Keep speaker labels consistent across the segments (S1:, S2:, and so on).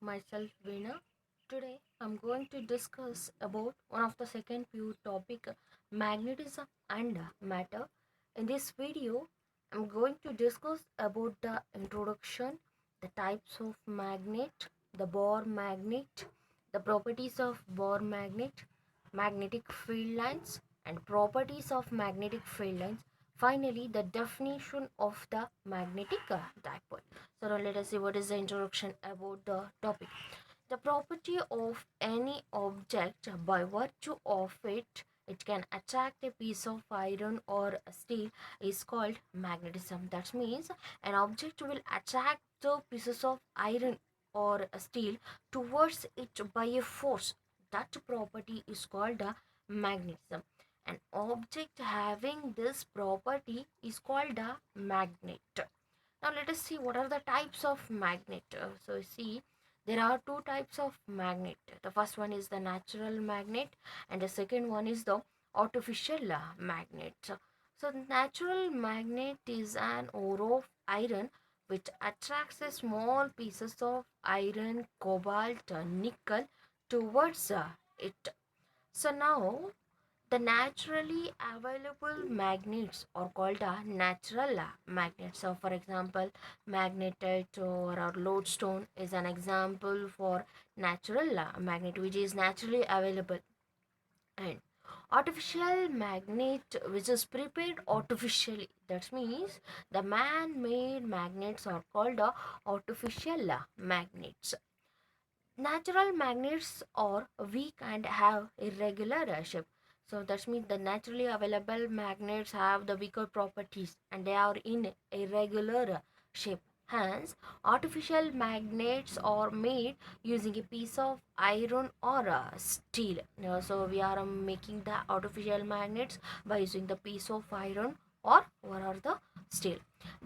S1: myself Veena. Today I'm going to discuss about one of the second few topic magnetism and matter. In this video I'm going to discuss about the introduction, the types of magnet, the Bohr magnet, the properties of Bohr magnet, magnetic field lines and properties of magnetic field lines. Finally, the definition of the magnetic dipole. So now let us see what is the introduction about the topic. The property of any object by virtue of it can attract a piece of iron or steel is called magnetism. That means an object will attract the pieces of iron or steel towards it by a force. That property is called a magnetism. An object having this property is called a magnet. Now let us see what are the types of magnet. So see, there are two types of magnet. The first one is the natural magnet and the second one is the artificial magnet. So the natural magnet is an ore of iron which attracts a small pieces of iron, cobalt, nickel towards it. So now the naturally available magnets are called natural magnets. So, for example, magnetite or lodestone is an example for natural magnet which is naturally available. And artificial magnet which is prepared artificially. That means the man-made magnets are called artificial magnets. Natural magnets are weak and have irregular shape. So that means the naturally available magnets have the weaker properties and they are in irregular shape. Hence, artificial magnets are made using a piece of iron or steel. So we are making the artificial magnets by using the piece of iron or the steel.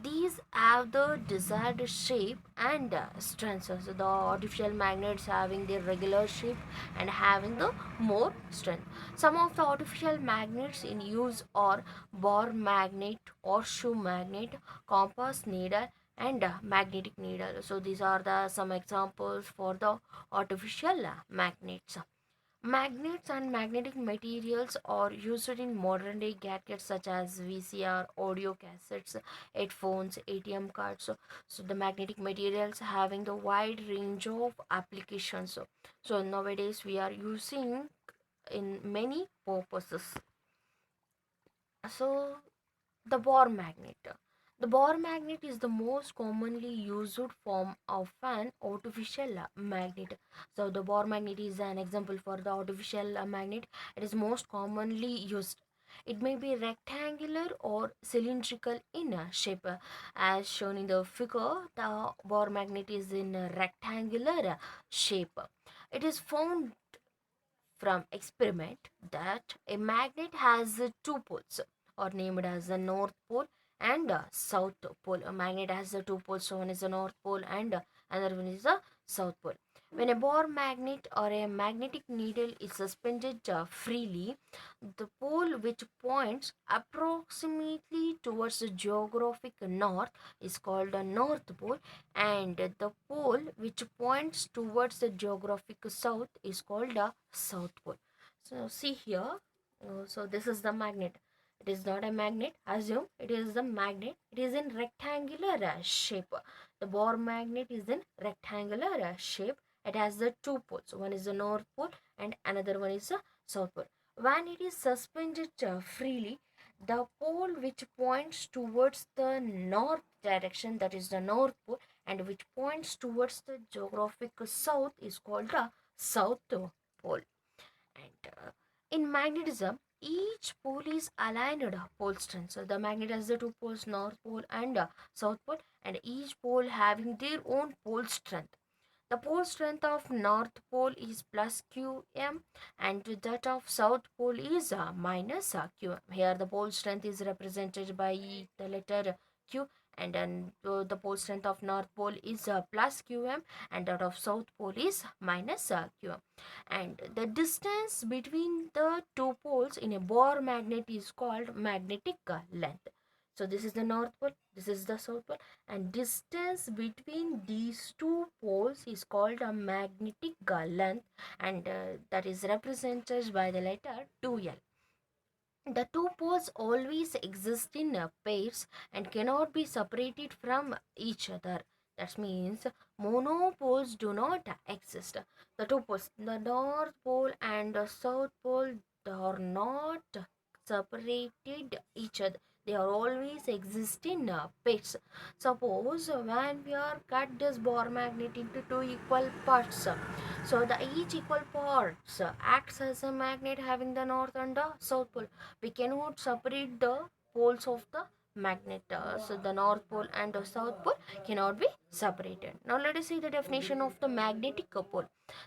S1: These have the desired shape and strength. So the artificial magnets having the regular shape and having the more strength. Some of the artificial magnets in use are Bohr magnet, horseshoe magnet, compass needle and magnetic needle. So these are the some examples for the artificial magnets. Magnets and magnetic materials are used in modern day gadgets such as VCR, audio cassettes, headphones, ATM cards. So the magnetic materials having the wide range of applications. So nowadays we are using in many purposes. So the Bohr magnet. The Bohr magnet is the most commonly used form of an artificial magnet. So the Bohr magnet is an example for the artificial magnet. It is most commonly used. It may be rectangular or cylindrical in shape. As shown in the figure, the Bohr magnet is in a rectangular shape. It is found from experiment that a magnet has two poles or named as the north pole and south pole. A magnet has the two poles, so one is the north pole and another one is the south pole. When a Bohr magnet or a magnetic needle is suspended freely, the pole which points approximately towards the geographic north is called the north pole, and the pole which points towards the geographic south is called the south pole. So see here, so this is the magnet. It is not a magnet, assume it is the magnet. It is in rectangular shape. The Bohr magnet is in rectangular shape. It has the two poles, one is the north pole and another one is the south pole. When it is suspended freely, the pole which points towards the north direction, that is the north pole, and which points towards the geographic south is called the south pole. And in magnetism, each pole is aligned pole strength. So the magnet has the two poles, north pole and south pole, and each pole having their own pole strength. The pole strength of north pole is plus qm and that of south pole is minus qm. Here the pole strength is represented by the letter q, and then the pole strength of north pole is plus qm and that of south pole is minus qm. And the distance between the two poles in a Bohr magnet is called magnetic length. So this is the north pole, this is the south pole, and distance between these two poles poles is called a magnetic length, and that is represented by the letter 2L. The two poles always exist in pairs and cannot be separated from each other. That means monopoles do not exist. The two poles, the North Pole and the South Pole, they are not separated each other. They are always exist in pairs. Suppose when we are cut this bar magnet into two equal parts, so the each equal parts acts as a magnet having the north and the south pole. We cannot separate the poles of the magnet. So the north pole and the south pole cannot be separated. Now let us see the definition of the magnetic pole.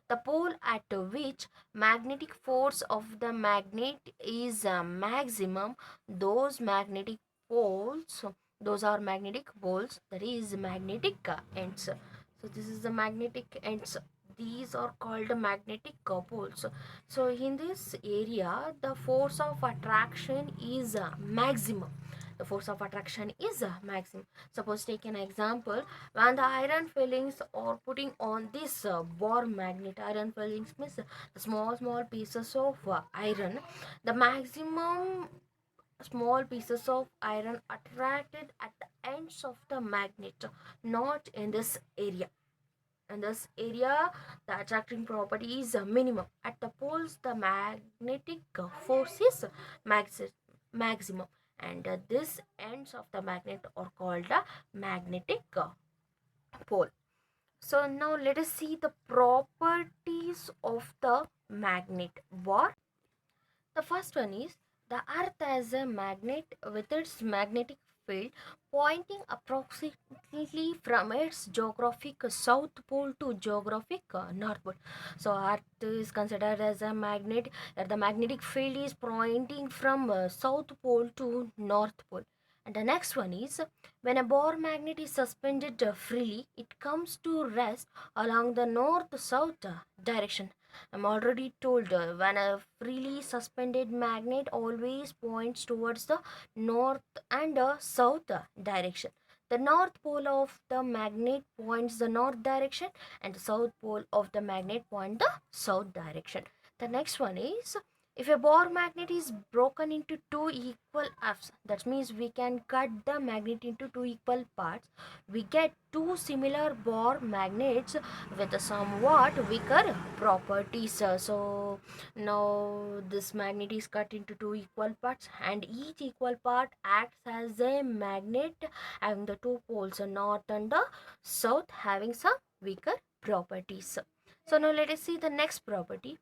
S1: The pole at which magnetic force of the magnet is maximum, those magnetic poles, those are magnetic poles, that is magnetic ends. So this is the magnetic ends, these are called magnetic poles. So in this area the force of attraction is maximum. The force of attraction is maximum. Suppose take an example, when the iron fillings are putting on this bar magnet, iron fillings means the small pieces of iron, the maximum small pieces of iron attracted at the ends of the magnet, not in this area. In this area the attracting property is minimum. At the poles the magnetic force is maximum, and this ends of the magnet are called the magnetic pole. So now let us see the properties of the magnet bar. The first one is the earth as a magnet with its magnetic field pointing approximately from its geographic south pole to geographic north pole. So earth is considered as a magnet, the magnetic field is pointing from south pole to north pole. And the next one is when a bar magnet is suspended freely, it comes to rest along the north south direction. I'm already told when a freely suspended magnet always points towards the north and south direction. The north pole of the magnet points the north direction and the south pole of the magnet point the south direction. The next one is if a bar magnet is broken into two equal halves, that means we can cut the magnet into two equal parts. We get two similar bar magnets with a somewhat weaker properties. So now this magnet is cut into two equal parts and each equal part acts as a magnet having the two poles, north and the south, having some weaker properties. So now let us see the next property.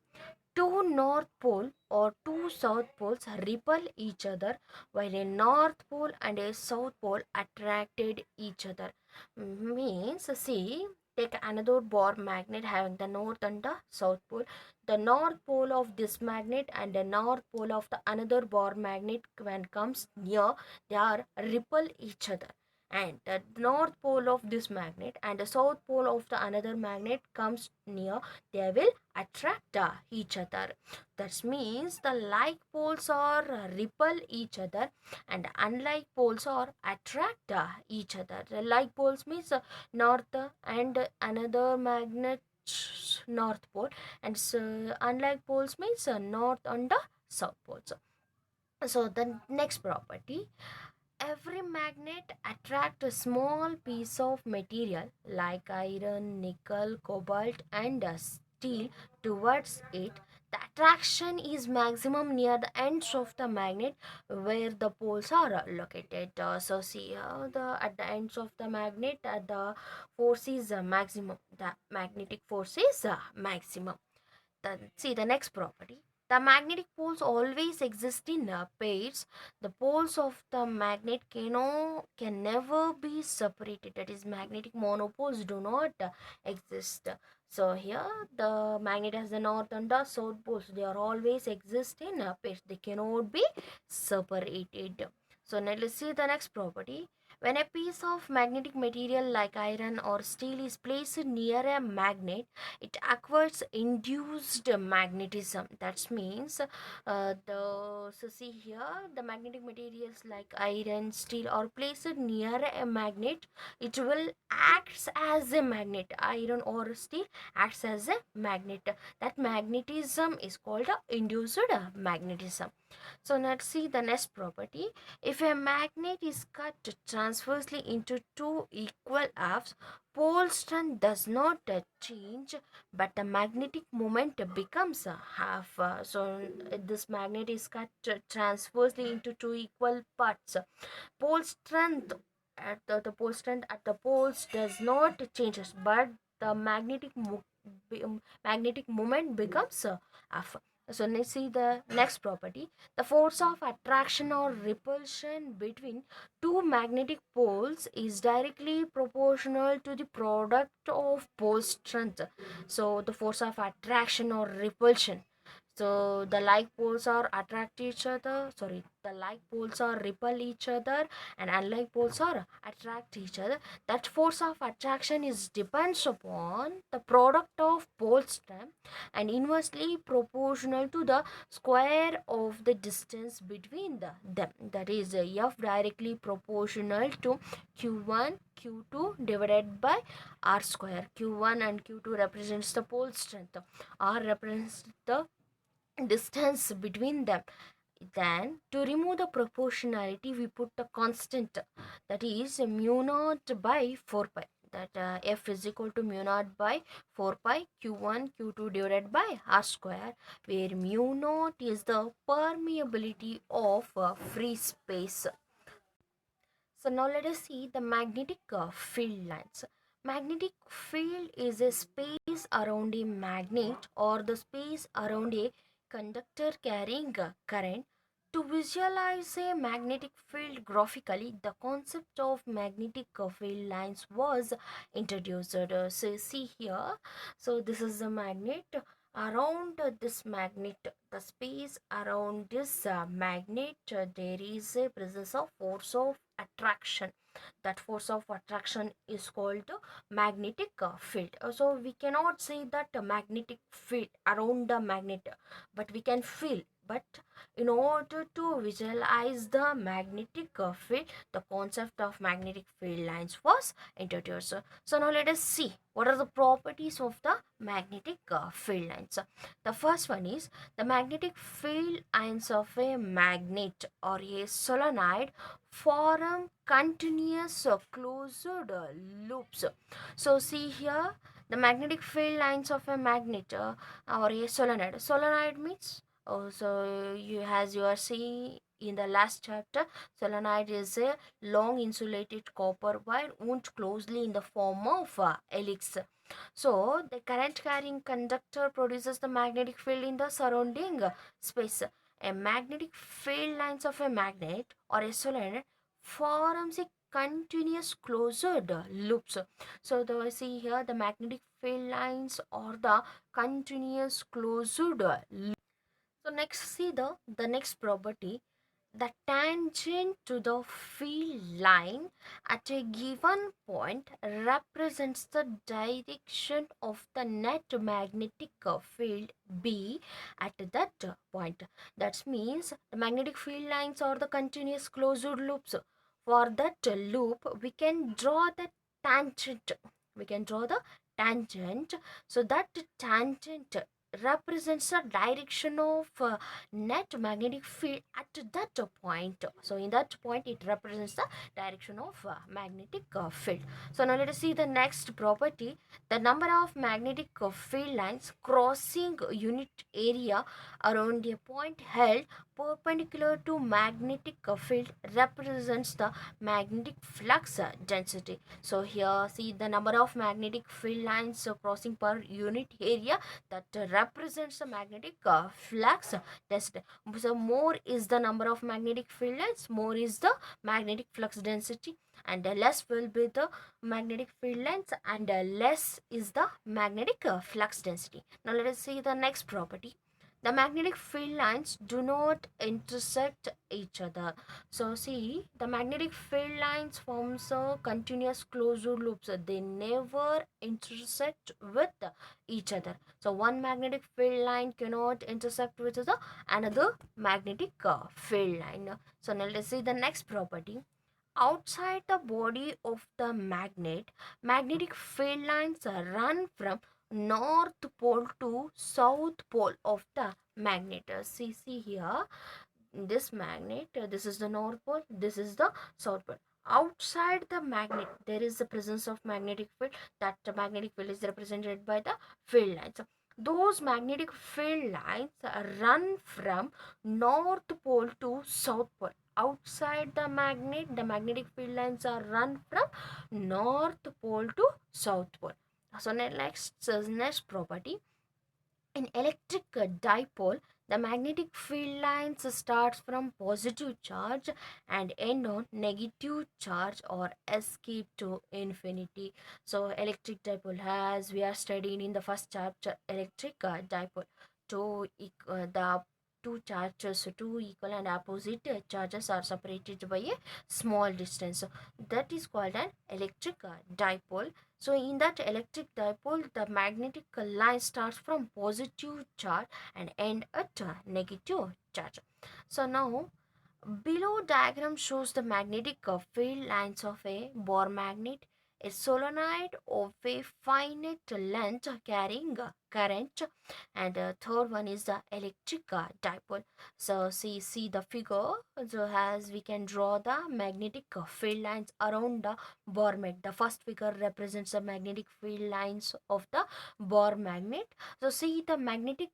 S1: Two north pole or two south poles repel each other while a north pole and a south pole attracted each other. Means see, take another bar magnet having the north and the south pole. The north pole of this magnet and the north pole of the another bar magnet when comes near, they are repel each other. And the north pole of this magnet and the south pole of the another magnet comes near, they will attract each other. That means the like poles are repel each other and unlike poles are attract each other. The like poles means north and another magnet north pole, and so unlike poles means north and the south poles. So the next property, every magnet attracts a small piece of material like iron, nickel, cobalt and steel towards it. The attraction is maximum near the ends of the magnet where the poles are located. So see the at the ends of the magnet the force is maximum. The magnetic force is maximum. Then see the next property. The magnetic poles always exist in pairs. The poles of the magnet can never be separated. That is, magnetic monopoles do not exist. So here the magnet has the north and the south poles. They are always exist in pairs. They cannot be separated. So now let's see the next property. When a piece of magnetic material like iron or steel is placed near a magnet, it acquires induced magnetism. That means so see here, the magnetic materials like iron, steel are placed near a magnet. It will acts as a magnet. Iron or steel acts as a magnet. That magnetism is called induced magnetism. So let's see the next property. If a magnet is cut transversely into two equal halves, pole strength does not change, but the magnetic moment becomes a half. This magnet is cut transversely into two equal parts. Pole strength the pole strength at the poles does not changes, but the magnetic moment becomes half. So let's see the next property. The force of attraction or repulsion between two magnetic poles is directly proportional to the product of pole strength. So the force of attraction or repulsion, so the like poles are attract each other, sorry, the like poles are repel each other and unlike poles are attract each other. That force of attraction is depends upon the product of pole strength and inversely proportional to the square of the distance between them. That is F directly proportional to Q1 Q2 divided by R square. Q1 and Q2 represents the pole strength, R represents the distance between them. Then to remove the proportionality we put a constant, that is mu naught by 4 pi, that F is equal to mu naught by 4 pi q1 q2 divided by r square, where mu naught is the permeability of free space. So now let us see the magnetic field lines. Magnetic field is a space around a magnet or the space around a conductor carrying a current. To visualize a magnetic field graphically, the concept of magnetic field lines was introduced. So see here, so this is the magnet. Around this magnet, the space around this magnet, there is a presence of force of attraction. That force of attraction is called the magnetic field. So we cannot say that magnetic field around the magnet, but we can feel. But in order to visualize the magnetic field, the concept of magnetic field lines was introduced. So now let us see what are the properties of the magnetic field lines. The first one is the magnetic field lines of a magnet or a solenoid form continuous closed loops. So see here, the magnetic field lines of a magnet or a solenoid. Solenoid means, oh, so you as you are seeing in the last chapter, solenoid is a long insulated copper wire wound closely in the form of helix. So the current carrying conductor produces the magnetic field in the surrounding space. A magnetic field lines of a magnet or a solenoid forms a continuous closed loops. So the see here, the magnetic field lines or the continuous closed loop. So next see the next property. The tangent to the field line at a given point represents the direction of the net magnetic field B at that point. That means the magnetic field lines are the continuous closed loops. For that loop, we can draw the tangent. We can draw the tangent. So that tangent represents the direction of net magnetic field at that point. So in that point it represents the direction of magnetic field. So now let us see the next property. The number of magnetic field lines crossing unit area around a point held perpendicular to magnetic field represents the magnetic flux density. So here see the number of magnetic field lines crossing per unit area, that represents the magnetic flux density. So more is the number of magnetic field lines, more is the magnetic flux density, and less will be the magnetic field lines, and less is the magnetic flux density. Now let us see the next property. the magnetic field lines do not intersect each other. So see, the magnetic field lines forms a continuous closed loops. They never intersect with each other. So one magnetic field line cannot intersect with the another magnetic field line. So now let's see the next property. Outside the body of the magnet, magnetic field lines run from north pole to south pole of the magnet. See here, this magnet, this is the north pole, this is the south pole. Outside the magnet, there is the presence of magnetic field. That the magnetic field is represented by the field lines. Those magnetic field lines run from north pole to south pole. Outside the magnetic field lines are run from north pole to south pole. So next property, in electric dipole, the magnetic field lines starts from positive charge and end on negative charge or escape to infinity. So electric dipole, as we are studying in the first chapter, electric dipole, the two charges, two equal and opposite charges are separated by a small distance. So that is called an electric dipole. So in that electric dipole, the magnetic line starts from positive charge and end at negative charge. So now below diagram shows the magnetic field lines of a Bohr magnet, a solenoid of a finite length carrying current, and the third one is the electric dipole. So see the figure. So as we can draw the magnetic field lines around the Bohr magnet. The first figure represents the magnetic field lines of the Bohr magnet. So see the magnetic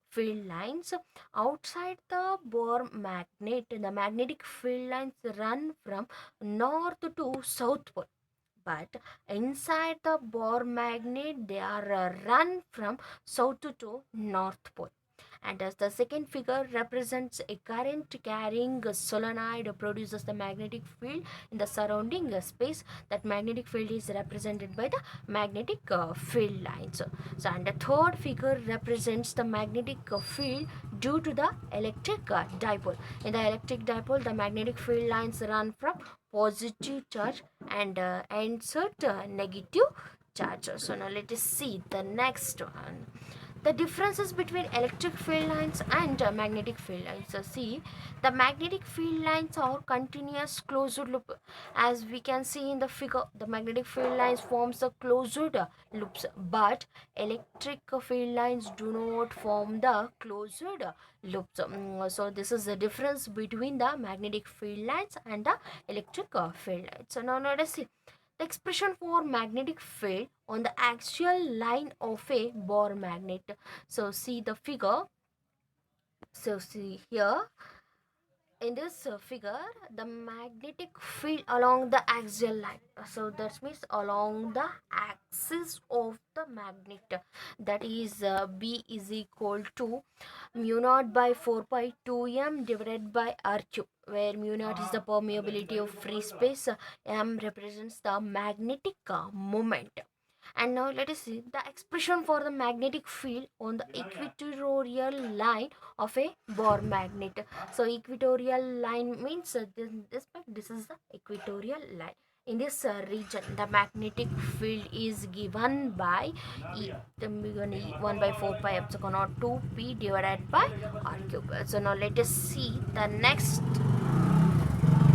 S1: field lines outside the Bohr magnet. The magnetic field lines run from north to south pole, but inside the Bohr magnet they are run from south to north pole. And as the second figure represents a current carrying a solenoid produces the magnetic field in the surrounding space. That magnetic field is represented by the magnetic field lines. So and the third figure represents the magnetic field due to the electric dipole. In the electric dipole, the magnetic field lines run from positive charge and ends at negative charge. So now let us see the next one, the differences between electric field lines and magnetic field lines. So see, the magnetic field lines are continuous closed loop. As we can see in the figure, the magnetic field lines forms a closed loops, but electric field lines do not form the closed loops. So this is the difference between the magnetic field lines and the electric field lines. So now let us see the expression for magnetic field on the axial line of a Bohr magnet. So see the figure. So see here in this figure, the magnetic field along the axial line. So that means along the axis of the magnet, that is B is equal to mu naught by 4 pi 2m divided by r cube, where mu naught is the permeability of free space, m represents the magnetic moment. And now let us see the expression for the magnetic field on the equatorial line of a Bohr magnet. So equatorial line means this is the equatorial line. In this region, the magnetic field is given by the 1 by 4 pi epsilon naught 2 p divided by r cube. So now let us see the next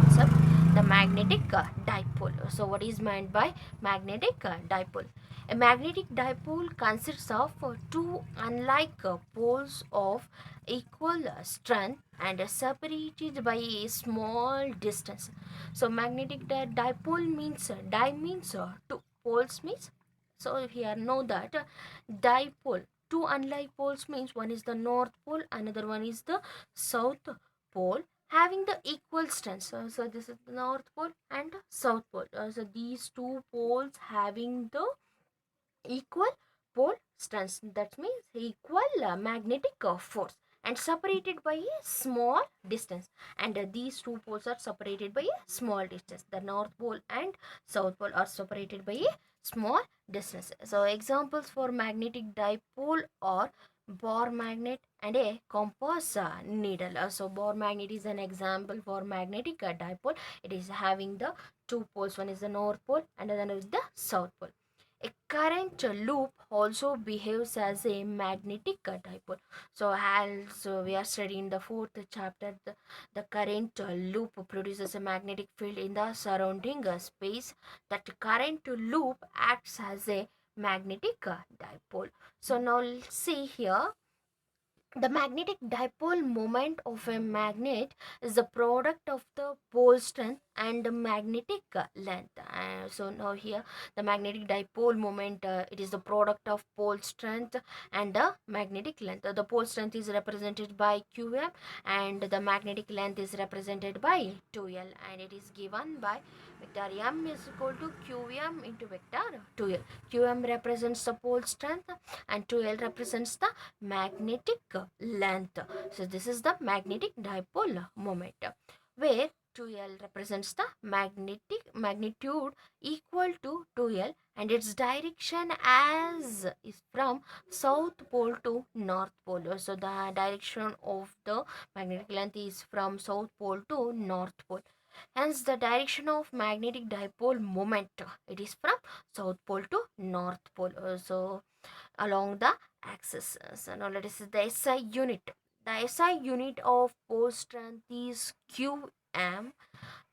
S1: concept, the magnetic dipole. So what is meant by magnetic dipole? A magnetic dipole consists of two unlike poles of equal strength and separated by a small distance. So magnetic dipole means di means two, poles means, so here know that dipole, two unlike poles means one is the north pole, another one is the south pole having the equal strength. So this is the north pole and south pole. So these two poles having the equal pole strength, that means equal magnetic force and separated by a small distance, and these two poles are separated by a small distance. The north pole and south pole are separated by a small distance. So examples for magnetic dipole are Bohr magnet and a compass needle. So Bohr magnet is an example for magnetic dipole. It is having the two poles. One is the north pole and another is the south pole. A current loop also behaves as a magnetic dipole. So as we are studying the fourth chapter, the current loop produces a magnetic field in the surrounding space. That current loop acts as a magnetic dipole. So now let's see here, the magnetic dipole moment of a magnet is the product of the pole strength and the magnetic length. So now here, the magnetic dipole moment, it is the product of pole strength and the magnetic length. The pole strength is represented by qm and the magnetic length is represented by 2l, and it is given by vector m is equal to qm into vector 2l. Qm represents the pole strength and 2l represents the magnetic length. So this is the magnetic dipole moment, where 2l represents the magnetic magnitude equal to 2l and its direction as is from south pole to north pole. So the direction of the magnetic length is from south pole to north pole. Hence the direction of magnetic dipole moment, it is from south pole to north pole. So along the axis. So now let us see the SI unit. The SI unit of pole strength is Qm.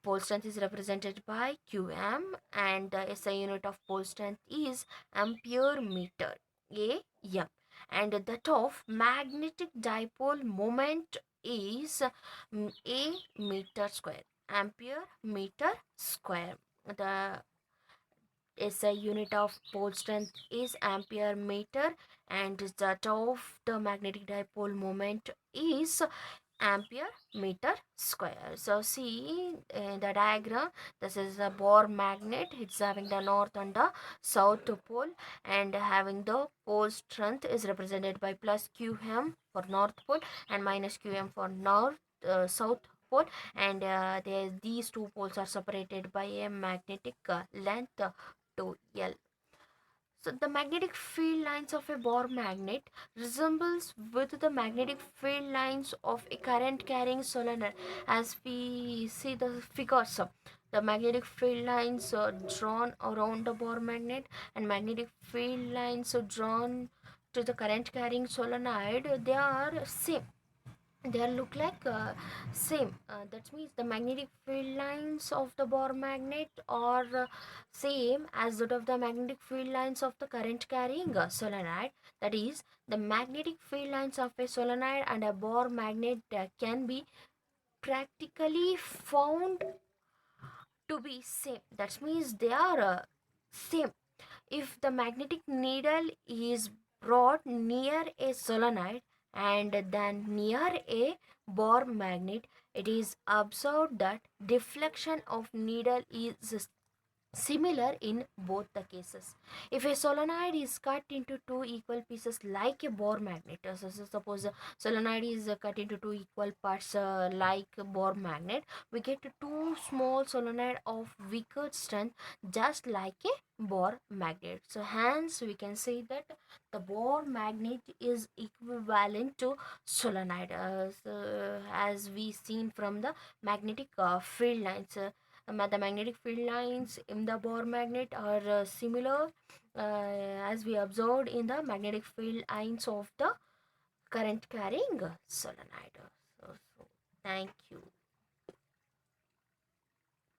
S1: Pole strength is represented by Qm and the SI unit of pole strength is ampere meter, AM. And that of magnetic dipole moment is A meter square, ampere meter square. The SI unit of pole strength is ampere meter and that of the magnetic dipole moment is ampere meter square. So see the diagram, this is a Bohr magnet. It's having the north and the south pole and having the pole strength is represented by plus qm for north pole and minus qm for south pole, and these two poles are separated by a magnetic length to L. So the magnetic field lines of a Bohr magnet resembles with the magnetic field lines of a current carrying solenoid. As we see the figures, the magnetic field lines are drawn around the Bohr magnet and magnetic field lines are drawn to the current carrying solenoid. They are same, they look like same. That means the magnetic field lines of the Bohr magnet are same as that of the magnetic field lines of the current carrying solenoid. That is, the magnetic field lines of a solenoid and a Bohr magnet can be practically found to be same. That means they are same. If the magnetic needle is brought near a solenoid and then near a Bohr magnet, it is observed that deflection of needle is similar in both the cases. If a solenoid is cut into two equal pieces like a Bohr magnet, so suppose a solenoid is cut into two equal parts like a Bohr magnet, we get two small solenoid of weaker strength just like a Bohr magnet. So hence we can say that the Bohr magnet is equivalent to solenoid, as we seen from the magnetic field lines. The magnetic field lines in the Bohr magnet are similar as we observed in the magnetic field lines of the current carrying solenoid. So thank you.